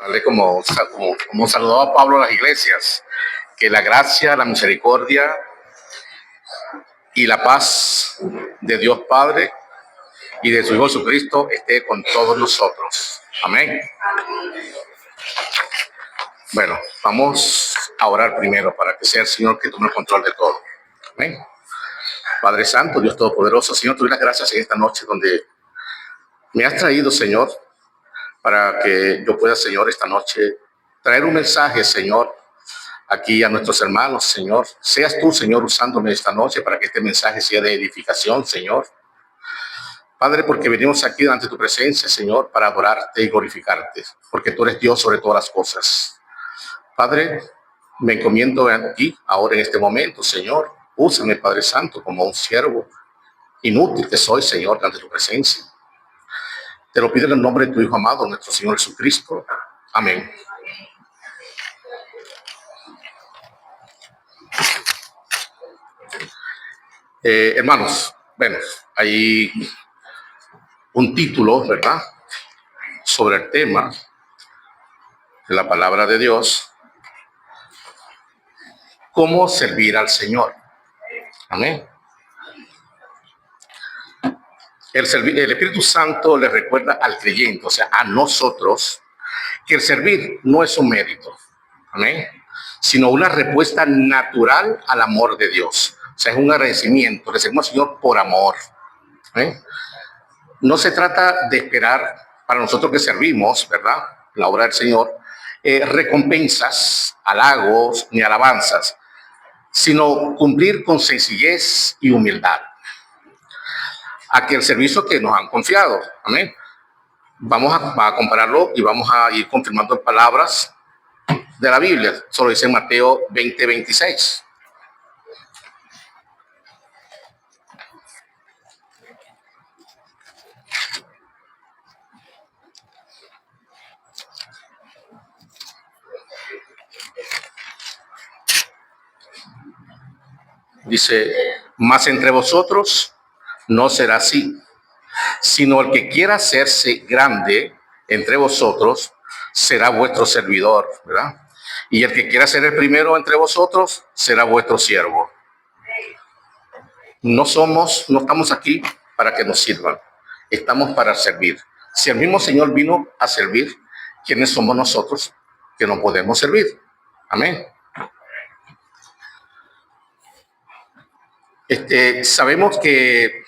Padre, como saludaba a Pablo a las iglesias, que la gracia, la misericordia y la paz de Dios Padre y de su Hijo Jesucristo esté con todos nosotros. Amén. Bueno, vamos a orar primero para que sea el Señor que tome el control de todo. Amén. Padre Santo, Dios Todopoderoso, Señor, te doy las gracias en esta noche donde me has traído, Señor, para que yo pueda, Señor, esta noche traer un mensaje, Señor, aquí a nuestros hermanos, Señor. Seas tú, Señor, usándome esta noche para que este mensaje sea de edificación, Señor. Padre, porque venimos aquí ante tu presencia, Señor, para adorarte y glorificarte, porque tú eres Dios sobre todas las cosas. Padre, me encomiendo aquí, ahora en este momento, Señor. Úsame, Padre Santo, como un siervo inútil que soy, Señor, ante tu presencia. Te lo pido en el nombre de tu Hijo amado, nuestro Señor Jesucristo. Amén. Hermanos, bueno, hay un título, ¿verdad?, sobre el tema de la palabra de Dios, cómo servir al Señor. Amén. El Espíritu Santo le recuerda al creyente, o sea, a nosotros, que el servir no es un mérito, amén, sino una respuesta natural al amor de Dios. O sea, es un agradecimiento, le servimos al Señor por amor. ¿Amén? No se trata de esperar para nosotros que servimos, ¿verdad?, la obra del Señor, recompensas, halagos ni alabanzas, sino cumplir con sencillez y humildad aquel servicio que nos han confiado. Amén. Vamos a compararlo y vamos a ir confirmando en palabras de la Biblia. Solo dice en Mateo 20:26. Dice, mas entre vosotros no será así, sino el que quiera hacerse grande entre vosotros será vuestro servidor, ¿verdad? Y el que quiera ser el primero entre vosotros será vuestro siervo. No estamos aquí para que nos sirvan, estamos para servir. Si el mismo Señor vino a servir, ¿quiénes somos nosotros que no podemos servir? Amén. Sabemos que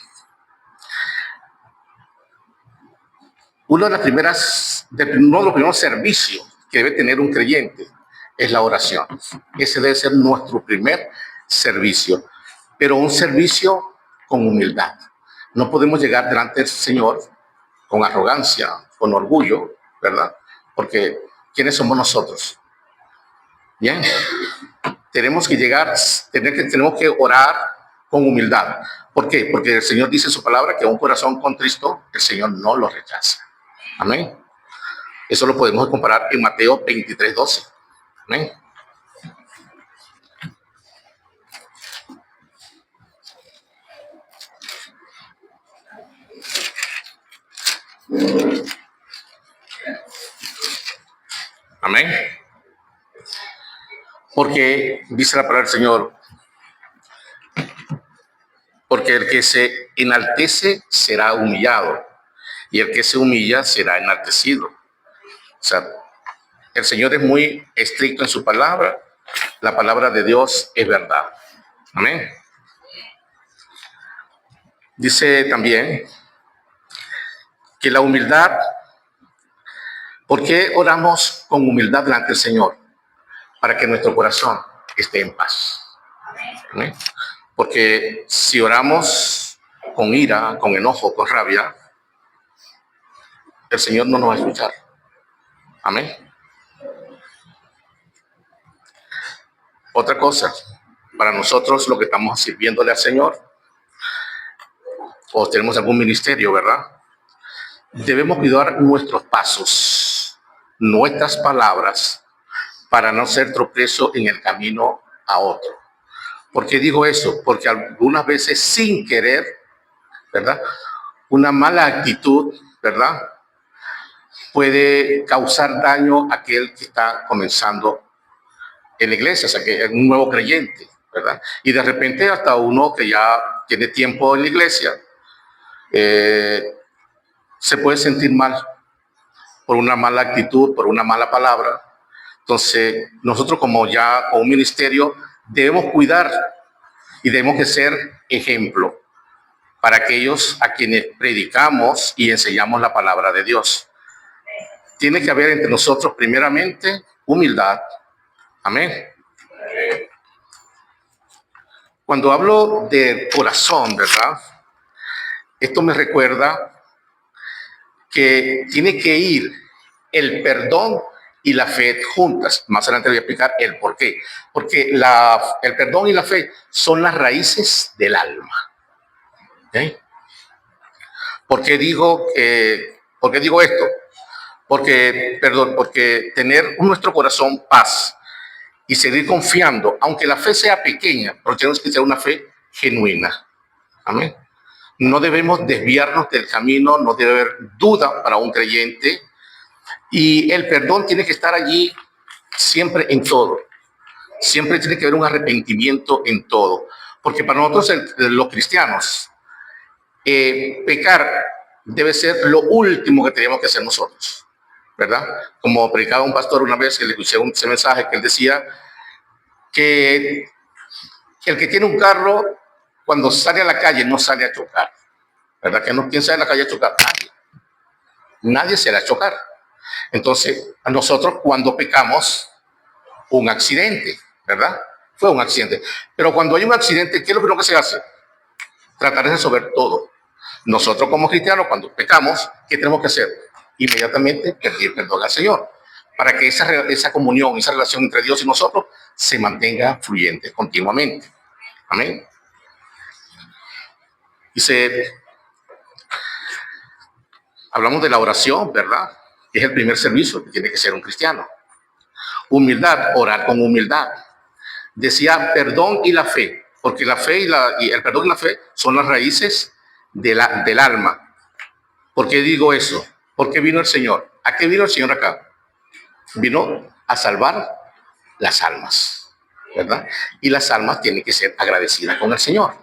uno de los primeros servicios que debe tener un creyente es la oración. Ese debe ser nuestro primer servicio, pero un servicio con humildad. No podemos llegar delante del Señor con arrogancia, con orgullo, ¿verdad? Porque ¿quiénes somos nosotros? Bien, tenemos que orar con humildad. ¿Por qué? Porque el Señor dice en su palabra que un corazón contristo, el Señor no lo rechaza. Amén. Eso lo podemos comparar en Mateo 23:12. Amén. Amén. Porque dice la palabra del Señor, porque el que se enaltece será humillado y el que se humilla será enaltecido. O sea, el Señor es muy estricto en su palabra. La palabra de Dios es verdad. Amén. Dice también que la humildad, ¿por qué oramos con humildad delante del Señor? Para que nuestro corazón esté en paz. Amén. Porque si oramos con ira, con enojo, con rabia, el Señor no nos va a escuchar. Amén. Otra cosa, para nosotros lo que estamos sirviéndole al Señor, o tenemos algún ministerio, ¿verdad?, debemos cuidar nuestros pasos, nuestras palabras, para no ser tropiezo en el camino a otro. ¿Por qué digo eso? Porque algunas veces sin querer, ¿verdad?, una mala actitud, ¿verdad?, puede causar daño a aquel que está comenzando en la iglesia, o sea, que es un nuevo creyente, ¿verdad? Y de repente hasta uno que ya tiene tiempo en la iglesia se puede sentir mal por una mala actitud, por una mala palabra. Entonces, nosotros como ya con un ministerio debemos cuidar y debemos de ser ejemplo para aquellos a quienes predicamos y enseñamos la palabra de Dios. Tiene que haber entre nosotros primeramente humildad. Amén. Cuando hablo de corazón, ¿verdad? Esto me recuerda que tiene que ir el perdón y la fe juntas. Más adelante voy a explicar el por qué. Porque el perdón y la fe son las raíces del alma. ¿Okay? ¿Por qué digo esto? Porque tener en nuestro corazón paz y seguir confiando, aunque la fe sea pequeña, pero tenemos que ser una fe genuina. Amén. No debemos desviarnos del camino, no debe haber duda para un creyente. Y el perdón tiene que estar allí siempre en todo. Siempre tiene que haber un arrepentimiento en todo. Porque para nosotros, los cristianos, pecar debe ser lo último que tenemos que hacer nosotros, ¿verdad? Como predicaba un pastor una vez, que le escuché ese mensaje que él decía que el que tiene un carro, cuando sale a la calle, no sale a chocar, ¿verdad? Que no, ¿quién sale a la calle a chocar? Nadie se la chocar. Entonces, a nosotros cuando pecamos, un accidente, ¿verdad? Fue un accidente. Pero cuando hay un accidente, ¿qué es lo primero que se hace? Tratar de resolver todo. Nosotros como cristianos, cuando pecamos, ¿qué tenemos que hacer? Inmediatamente pedir perdón al Señor, para que esa comunión, esa relación entre Dios y nosotros se mantenga fluyente continuamente. Amén. Dice, hablamos de la oración, ¿verdad? Es el primer servicio que tiene que ser un cristiano. Humildad, orar con humildad. Decía perdón y la fe, porque la fe y el perdón y la fe son las raíces del alma. ¿Por qué digo eso? Porque vino el Señor. ¿A qué vino el Señor acá? Vino a salvar las almas, ¿verdad? Y las almas tienen que ser agradecidas con el Señor.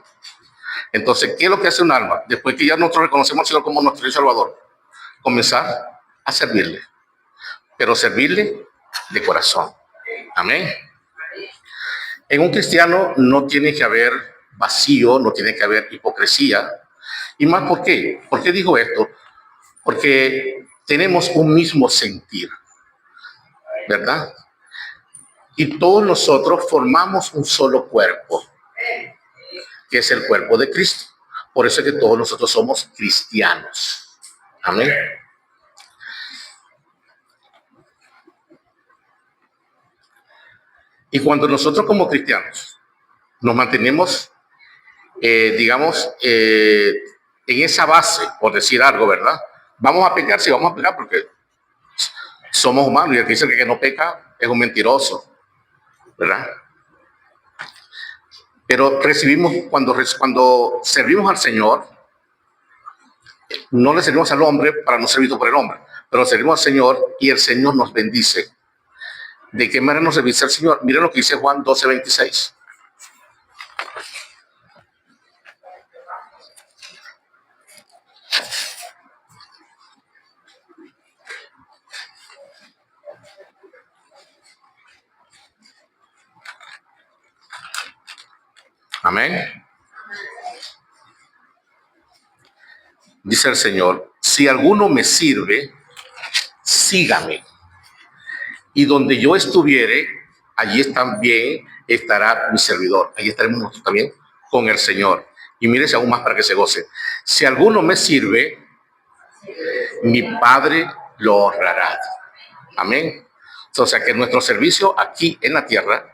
Entonces, ¿qué es lo que hace un alma? Después que ya nosotros reconocemos al Señor como nuestro Salvador, comenzar a servirle, pero servirle de corazón. Amén. En un cristiano no tiene que haber vacío, no tiene que haber hipocresía. ¿Y más por qué? ¿Por qué digo esto? Porque tenemos un mismo sentir, ¿verdad? Y todos nosotros formamos un solo cuerpo, que es el cuerpo de Cristo. Por eso es que todos nosotros somos cristianos. Amén. Y cuando nosotros como cristianos nos mantenemos, digamos, en esa base, por decir algo, ¿verdad? Vamos a pecar, sí, vamos a pecar porque somos humanos y el que dice que no peca es un mentiroso, ¿verdad? Pero recibimos, cuando servimos al Señor, no le servimos al hombre para no ser visto por el hombre, pero servimos al Señor y el Señor nos bendice. ¿De qué manera nos bendice el Señor? Miren lo que dice Juan 12:26. Amén. Dice el Señor, si alguno me sirve, sígame. Y donde yo estuviere, allí también estará mi servidor. Allí estaremos nosotros también con el Señor. Y mírese aún más para que se goce. Si alguno me sirve, mi Padre lo honrará. Amén. O sea que nuestro servicio aquí en la tierra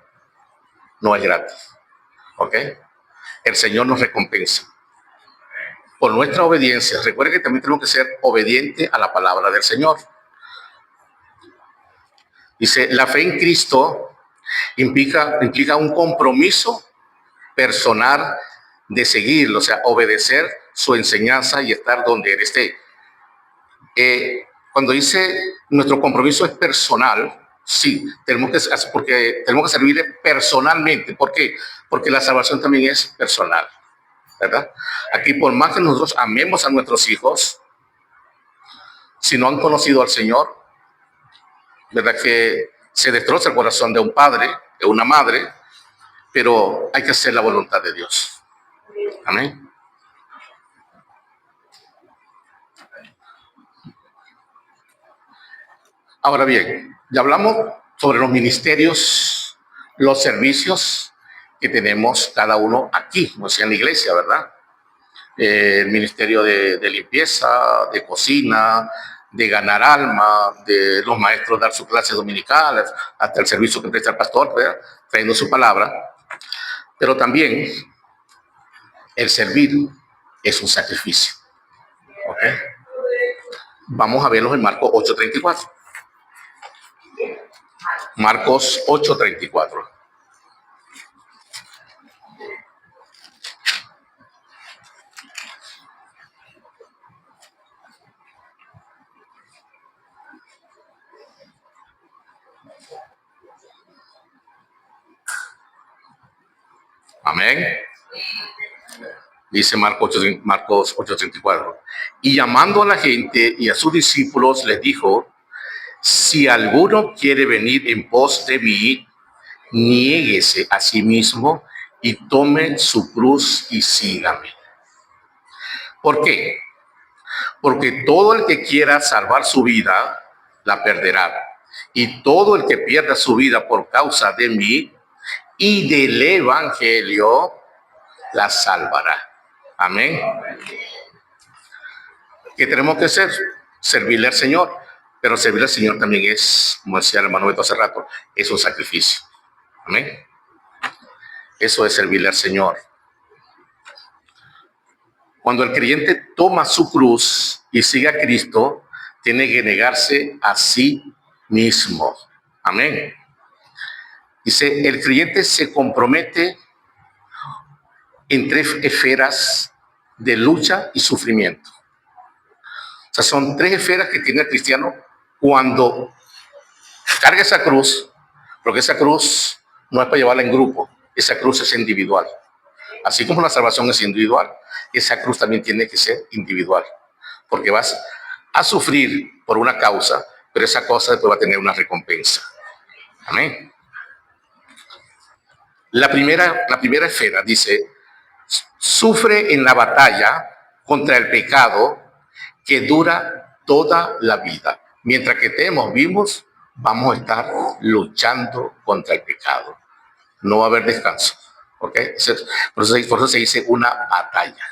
no es gratis. ¿Ok? El Señor nos recompensa por nuestra obediencia. Recuerden que también tenemos que ser obedientes a la palabra del Señor. Dice, la fe en Cristo implica un compromiso personal de seguirlo, o sea, obedecer su enseñanza y estar donde Él esté. Cuando dice nuestro compromiso es personal, sí, porque tenemos que servirle personalmente. ¿Por qué? Porque la salvación también es personal, ¿verdad? Aquí, por más que nosotros amemos a nuestros hijos, si no han conocido al Señor, ¿verdad? Que se destroza el corazón de un padre, de una madre, pero hay que hacer la voluntad de Dios. Amén. Ahora bien, ya hablamos sobre los ministerios, los servicios que tenemos cada uno aquí, no sea en la iglesia, ¿verdad? El ministerio de limpieza, de cocina, de ganar alma, de los maestros dar sus clases dominicales, hasta el servicio que presta el pastor, ¿verdad? Trayendo su palabra. Pero también el servir es un sacrificio. ¿Okay? Vamos a verlos en Marcos 8:34. Marcos 8:34. Amén. Dice Marcos 8:34. Y llamando a la gente y a sus discípulos les dijo, si alguno quiere venir en pos de mí, niéguese a sí mismo y tome su cruz y sígame. ¿Por qué? Porque todo el que quiera salvar su vida, la perderá. Y todo el que pierda su vida por causa de mí y del evangelio, la salvará. Amén. ¿Qué tenemos que hacer? Servirle al Señor. Pero servirle al Señor también es, como decía el hermano Beto hace rato, es un sacrificio. Amén. Eso es servirle al Señor. Cuando el creyente toma su cruz y sigue a Cristo, tiene que negarse a sí mismo. Amén. Dice, el creyente se compromete en tres esferas de lucha y sufrimiento. O sea, son tres esferas que tiene el cristiano cuando carga esa cruz, porque esa cruz no es para llevarla en grupo, esa cruz es individual. Así como la salvación es individual, esa cruz también tiene que ser individual, porque vas a sufrir por una causa, pero esa causa después va a tener una recompensa. Amén. La primera esfera dice, sufre en la batalla contra el pecado que dura toda la vida. Mientras que estemos vivos, vamos a estar luchando contra el pecado. No va a haber descanso. ¿Okay? Por eso se dice una batalla.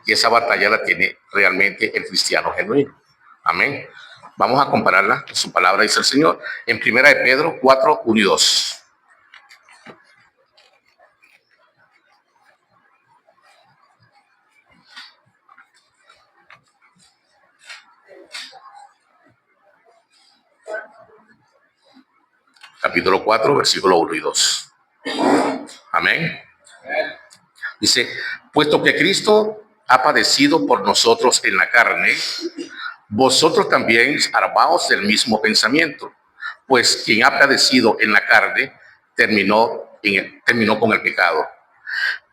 Y esa batalla la tiene realmente el cristiano genuino. Amén. Vamos a compararla con su palabra, dice el Señor, en 1 de Pedro 4:1 y 2. Capítulo 4, versículo 1 y 2. Amén. Dice, puesto que Cristo ha padecido por nosotros en la carne, vosotros también armaos del mismo pensamiento, pues quien ha padecido en la carne terminó con el pecado,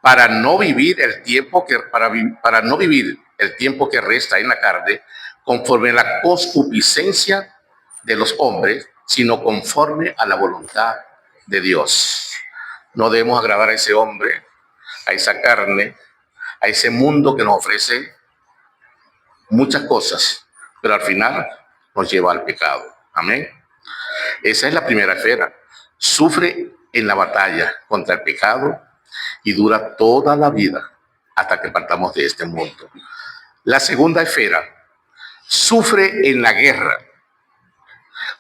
para no vivir el tiempo para no vivir el tiempo que resta en la carne conforme a la concupiscencia de los hombres, sino conforme a la voluntad de Dios. No debemos agradar a ese hombre, a esa carne, a ese mundo que nos ofrece muchas cosas, pero al final nos lleva al pecado. Amén. Esa es la primera esfera. Sufre en la batalla contra el pecado y dura toda la vida hasta que partamos de este mundo. La segunda esfera, sufre en la guerra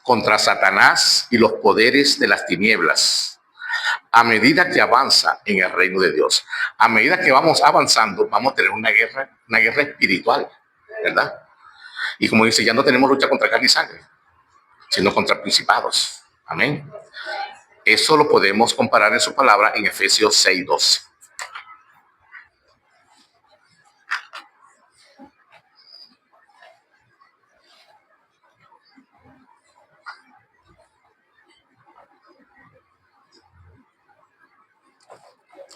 contra Satanás y los poderes de las tinieblas, a medida que avanza en el reino de Dios. A medida que vamos avanzando, vamos a tener una guerra espiritual, ¿verdad? Y como dice, ya no tenemos lucha contra carne y sangre, sino contra principados. Amén. Eso lo podemos comparar en su palabra en Efesios 6:12.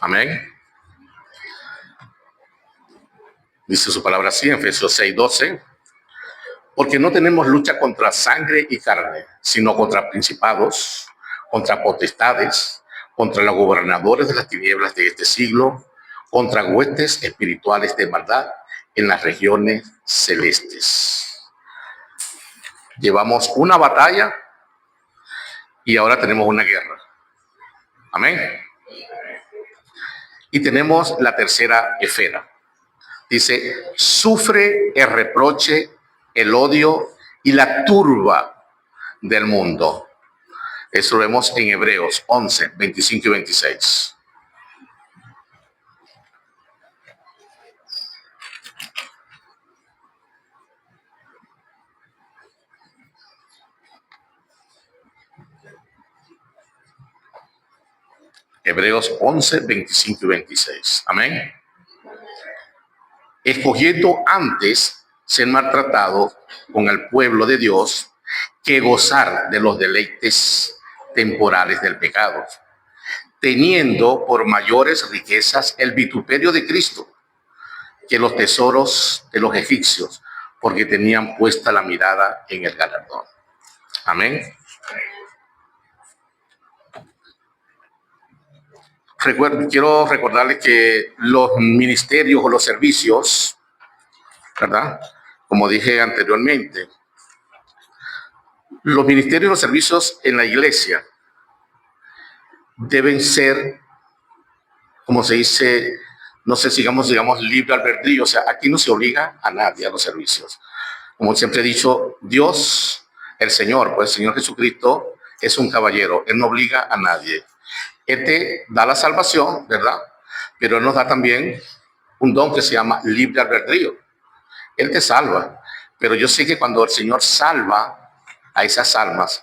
Amén. Dice su palabra así en Efesios 6:12. Porque no tenemos lucha contra sangre y carne, sino contra principados, contra potestades, contra los gobernadores de las tinieblas de este siglo, contra huestes espirituales de maldad en las regiones celestes. Llevamos una batalla y ahora tenemos una guerra. Amén. Y tenemos la tercera esfera. Dice, sufre el reproche, el odio y la turba del mundo. Eso lo vemos en Hebreos 11, 25 y 26. Hebreos 11, 25 y 26. Amén. Escogiendo antes ser maltratado con el pueblo de Dios que gozar de los deleites temporales del pecado, teniendo por mayores riquezas el vituperio de Cristo que los tesoros de los egipcios, porque tenían puesta la mirada en el galardón. Amén. Quiero recordarles que los ministerios o los servicios, ¿verdad? Como dije anteriormente, los ministerios y los servicios en la iglesia deben ser, como se dice, no sé si digamos libre albedrío. O sea, aquí no se obliga a nadie a los servicios. Como siempre he dicho, Dios, el Señor, pues el Señor Jesucristo es un caballero. Él no obliga a nadie. Él te da la salvación, ¿verdad? Pero Él nos da también un don que se llama libre albedrío. Él te salva. Pero yo sé que cuando el Señor salva a esas almas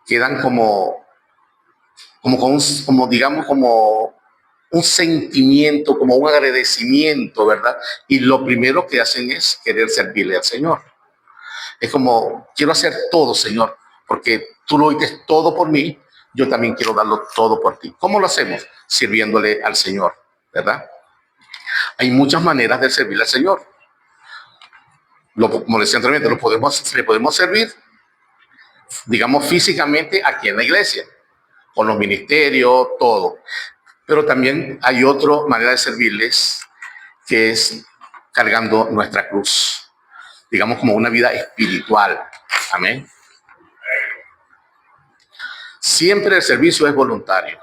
quedan como un sentimiento, como un agradecimiento, ¿verdad? Y lo primero que hacen es querer servirle al Señor. Es como, quiero hacer todo, Señor, porque tú lo diste todo por mí, yo también quiero darlo todo por ti. ¿Cómo lo hacemos? Sirviéndole al Señor, ¿verdad? Hay muchas maneras de servirle al Señor. Como decía anteriormente, le podemos servir, digamos, físicamente aquí en la iglesia, con los ministerios, todo. Pero también hay otra manera de servirles, que es cargando nuestra cruz, digamos como una vida espiritual. Amén. Siempre el servicio es voluntario.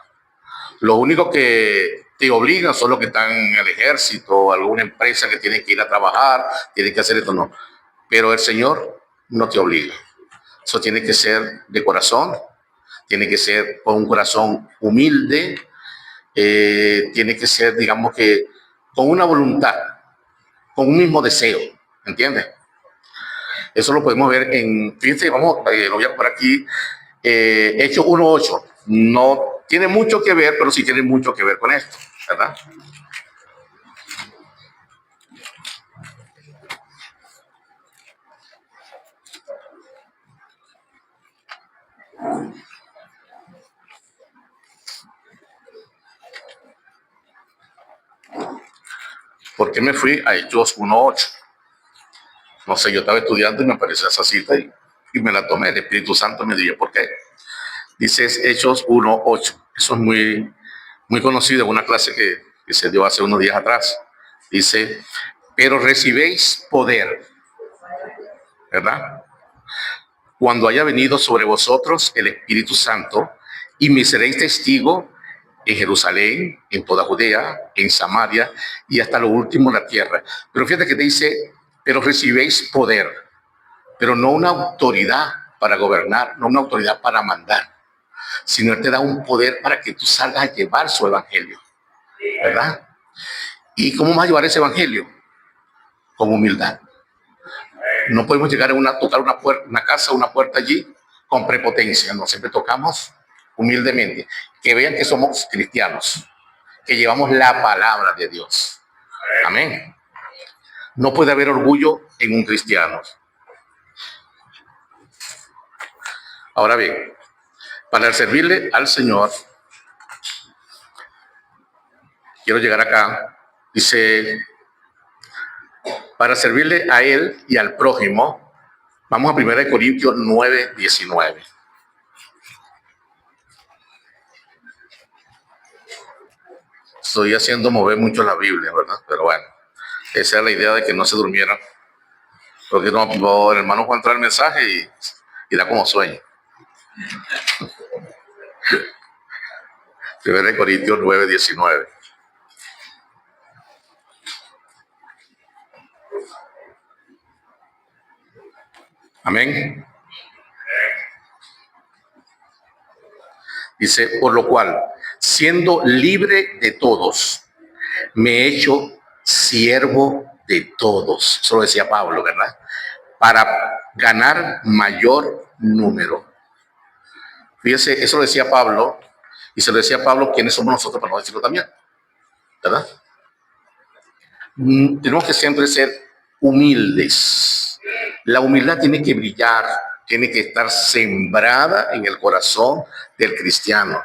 Lo único que te obligan son los que están en el ejército o alguna empresa que tiene que ir a trabajar, tiene que hacer esto, no. Pero el Señor no te obliga. Eso tiene que ser de corazón, tiene que ser con un corazón humilde, tiene que ser, digamos que, con una voluntad, con un mismo deseo, ¿entiendes? Eso lo podemos ver fíjense, lo voy a poner aquí, Hechos 1:8. No tiene mucho que ver, pero sí tiene mucho que ver con esto, ¿verdad? ¿Por qué me fui a Hechos 1:8? No sé, yo estaba estudiando y me apareció esa cita y me la tomé. El Espíritu Santo me dijo, ¿por qué? Dice Hechos 1:8. Eso es muy conocido en una clase que se dio hace unos días atrás. Dice, pero recibéis poder, ¿verdad? Cuando haya venido sobre vosotros el Espíritu Santo, y me seréis testigo en Jerusalén, en toda Judea, en Samaria y hasta lo último en la tierra. Pero fíjate que te dice, pero recibéis poder, pero no una autoridad para gobernar, no una autoridad para mandar, sino Él te da un poder para que tú salgas a llevar su evangelio, ¿verdad? ¿Y cómo vas a llevar ese evangelio? Con humildad. No podemos llegar a tocar una casa, una puerta allí con prepotencia, no, siempre tocamos humildemente, que vean que somos cristianos, que llevamos la palabra de Dios. Amén. No puede haber orgullo en un cristiano. Ahora bien, para servirle al Señor quiero llegar acá. Dice, para servirle a él y al prójimo, vamos a 1 Corintios 9:19. Estoy haciendo mover mucho la Biblia, ¿verdad? Pero bueno, esa es la idea de que no se durmieran. Porque no, el hermano Juan trae el mensaje y da como sueño. 1 Corintios 9:19. Amén. Dice, por lo cual, siendo libre de todos, me he hecho siervo de todos. Eso lo decía Pablo, ¿verdad? Para ganar mayor número. Fíjese, eso lo decía Pablo, y se lo decía Pablo, ¿quiénes somos nosotros para no decirlo también? ¿Verdad? Tenemos que siempre ser humildes. La humildad tiene que brillar, tiene que estar sembrada en el corazón del cristiano.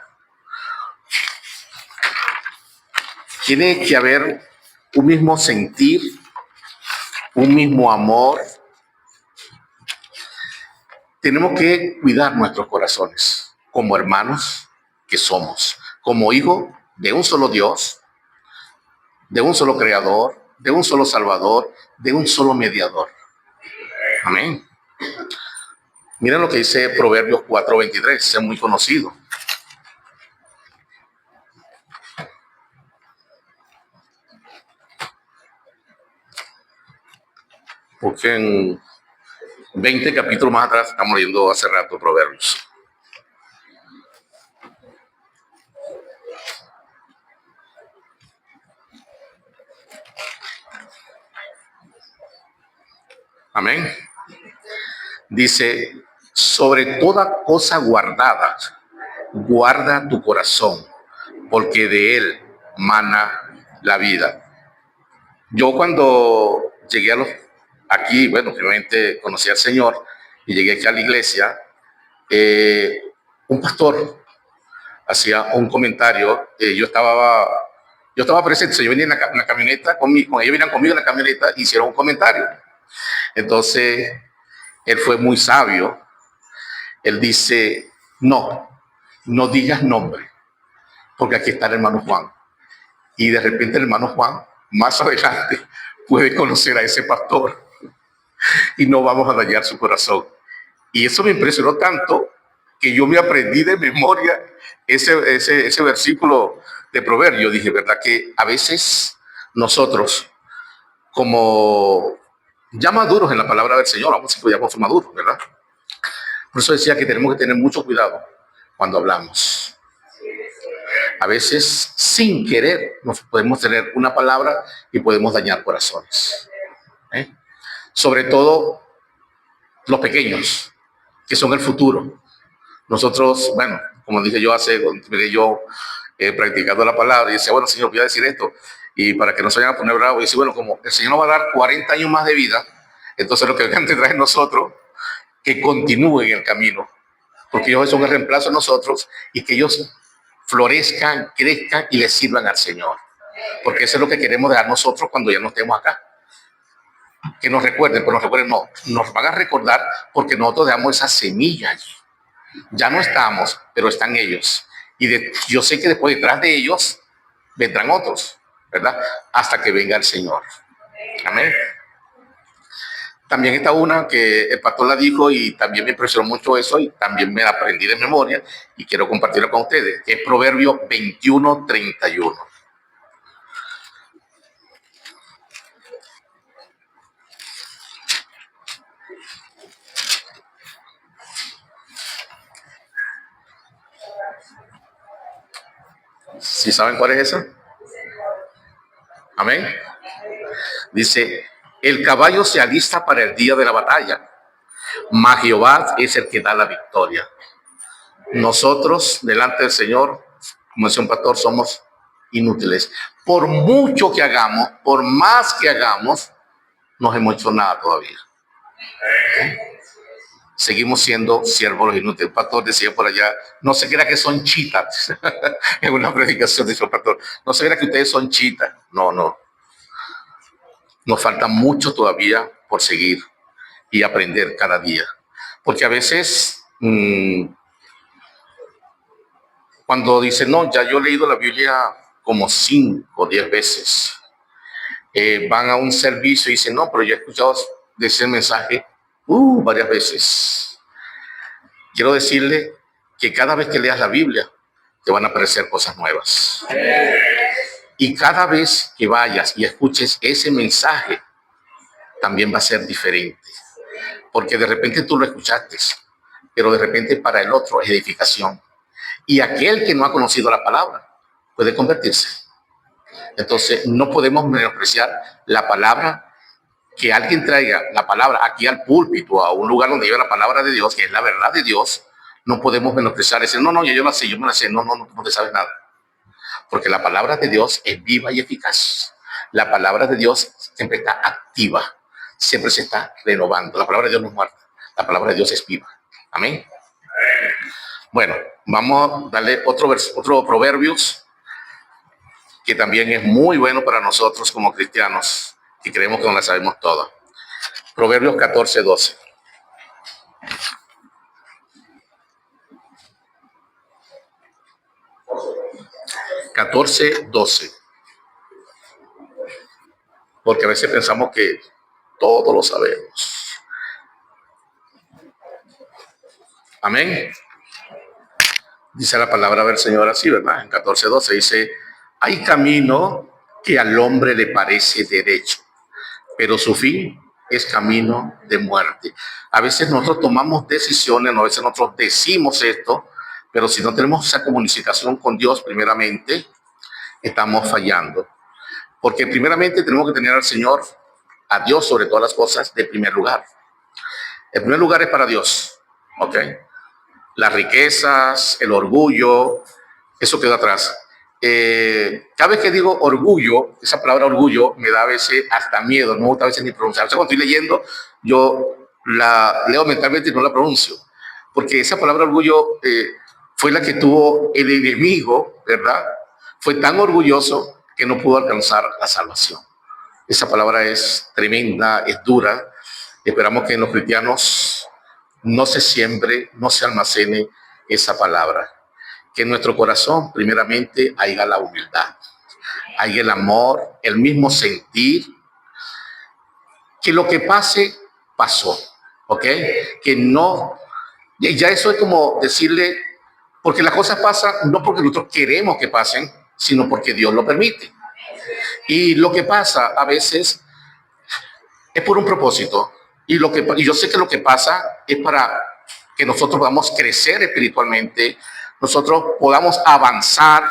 Tiene que haber un mismo sentir, un mismo amor. Tenemos que cuidar nuestros corazones como hermanos que somos, como hijos de un solo Dios, de un solo creador, de un solo salvador, de un solo mediador. Amén. Miren lo que dice Proverbios 4:23, es muy conocido. Porque en 20 capítulos más atrás estamos leyendo hace rato Proverbios. Amén. Dice, sobre toda cosa guardada, guarda tu corazón, porque de él mana la vida. Yo cuando llegué aquí, bueno, finalmente conocí al Señor y llegué aquí a la iglesia, un pastor hacía un comentario, yo estaba presente, yo venía en la camioneta, ellos venían conmigo en la camioneta, hicieron un comentario. Entonces, él fue muy sabio, él dice, no digas nombre, porque aquí está el hermano Juan. Y de repente el hermano Juan, más adelante, puede conocer a ese pastor y no vamos a dañar su corazón. Y eso me impresionó tanto que yo me aprendí de memoria ese versículo de Proverbio. Dije, ¿verdad? Que a veces nosotros, como ya maduros en la palabra del Señor, vamos a decir que ya somos maduros, ¿verdad? Por eso decía que tenemos que tener mucho cuidado cuando hablamos. A veces, sin querer, nos podemos tener una palabra y podemos dañar corazones. Sobre todo los pequeños, que son el futuro. Nosotros, bueno, como dije yo practicando la palabra, y decía, bueno, Señor, voy a decir esto, y para que no se vayan a poner bravos, y dice, bueno, como el Señor nos va a dar 40 años más de vida, entonces lo que vengan detrás de nosotros, que continúen el camino, porque ellos son el reemplazo de nosotros, y que ellos florezcan, crezcan y les sirvan al Señor, porque eso es lo que queremos dejar nosotros cuando ya no estemos acá. Que nos recuerden, pero nos recuerden, no, nos van a recordar porque nosotros dejamos esa semilla allí. Ya no estamos, pero están ellos. Y yo sé que después detrás de ellos vendrán otros, ¿verdad? Hasta que venga el Señor. Amén. También está una que el pastor la dijo y también me impresionó mucho eso y también me la aprendí de memoria y quiero compartirlo con ustedes, que es Proverbio 21:31. ¿Sí saben cuál es esa? Amén. Dice, el caballo se alista para el día de la batalla, mas Jehová es el que da la victoria. Nosotros, delante del Señor, como decía un pastor, somos inútiles. Por mucho que hagamos, por más que hagamos, no hemos hecho nada todavía. ¿Okay? seguimos siendo siervos inútiles. El pastor decía por allá, no se crea que son chitas. En una predicación dice el pastor, no se crea que ustedes son chitas. No, no. Nos falta mucho todavía por seguir y aprender cada día. Porque a veces, cuando dicen, no, ya yo he leído la Biblia como 5 o 10 veces, van a un servicio y dicen, no, pero yo he escuchado de ese mensaje varias veces. Quiero decirle que cada vez que leas la Biblia, te van a aparecer cosas nuevas. Y cada vez que vayas y escuches ese mensaje, también va a ser diferente. Porque de repente tú lo escuchaste, pero de repente para el otro es edificación. Y aquel que no ha conocido la palabra puede convertirse. Entonces, no podemos menospreciar la palabra. Que alguien traiga la palabra aquí al púlpito, a un lugar donde lleva la palabra de Dios, que es la verdad de Dios, no podemos menospreciar y decir, no, ya yo la sé, yo me la sé. No, no te sabes nada. Porque la palabra de Dios es viva y eficaz. La palabra de Dios siempre está activa, siempre se está renovando. La palabra de Dios no es muerta, la palabra de Dios es viva. Amén. Bueno, vamos a darle otro Proverbios, que también es muy bueno para nosotros como cristianos, y creemos que no la sabemos toda. Proverbios 14:12. Porque a veces pensamos que todo lo sabemos. Amén. Dice la palabra del Señor así, ¿verdad? En 14:12 dice, hay camino que al hombre le parece derecho, pero su fin es camino de muerte. A veces nosotros tomamos decisiones, a veces nosotros decimos esto, pero si no tenemos esa comunicación con Dios primeramente, estamos fallando. Porque primeramente tenemos que tener al Señor, a Dios sobre todas las cosas, de primer lugar. El primer lugar es para Dios, ¿ok? Las riquezas, el orgullo, eso queda atrás. Cada vez que digo orgullo, esa palabra orgullo me da a veces hasta miedo, no me gusta a veces ni pronunciar. O sea, cuando estoy leyendo, yo la leo mentalmente y no la pronuncio. Porque esa palabra orgullo fue la que tuvo el enemigo, ¿verdad? Fue tan orgulloso que no pudo alcanzar la salvación. Esa palabra es tremenda, es dura. Esperamos que en los cristianos no se siembre, no se almacene esa palabra. Que en nuestro corazón, primeramente, haya la humildad, haya el amor, el mismo sentir, que lo que pase, pasó, ¿ok? Que no, ya eso es como decirle, porque las cosas pasan no porque nosotros queremos que pasen, sino porque Dios lo permite. Y lo que pasa a veces es por un propósito. Y yo sé que lo que pasa es para que nosotros podamos crecer espiritualmente, nosotros podamos avanzar,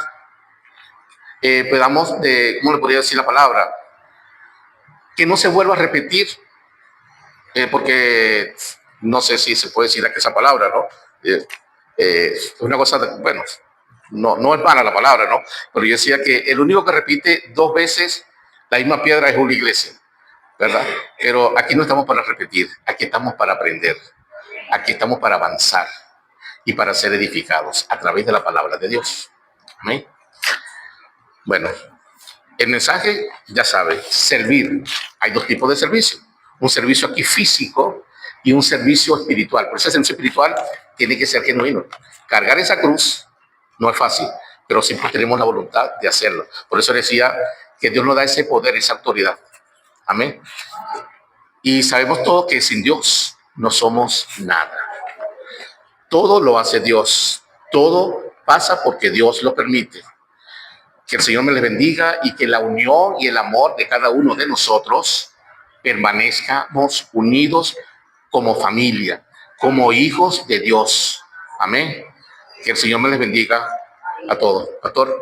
podamos, ¿cómo le podría decir la palabra? Que no se vuelva a repetir, porque no sé si se puede decir aquí esa palabra, ¿no? Una cosa, bueno, no es mala la palabra, ¿no? Pero yo decía que el único que repite 2 veces la misma piedra es una iglesia, ¿verdad? Pero aquí no estamos para repetir, aquí estamos para aprender, aquí estamos para avanzar y para ser edificados a través de la palabra de Dios. Amén. Bueno, el mensaje, ya sabe, servir. Hay 2 tipos de servicio. Un servicio aquí físico y un servicio espiritual. Por ese servicio espiritual tiene que ser genuino. Cargar esa cruz no es fácil, pero siempre tenemos la voluntad de hacerlo. Por eso decía que Dios nos da ese poder, esa autoridad. Amén. Y sabemos todo que sin Dios no somos nada. Todo lo hace Dios. Todo pasa porque Dios lo permite. Que el Señor me les bendiga y que la unión y el amor de cada uno de nosotros permanezcamos unidos como familia, como hijos de Dios. Amén. Que el Señor me les bendiga a todos. Pastor.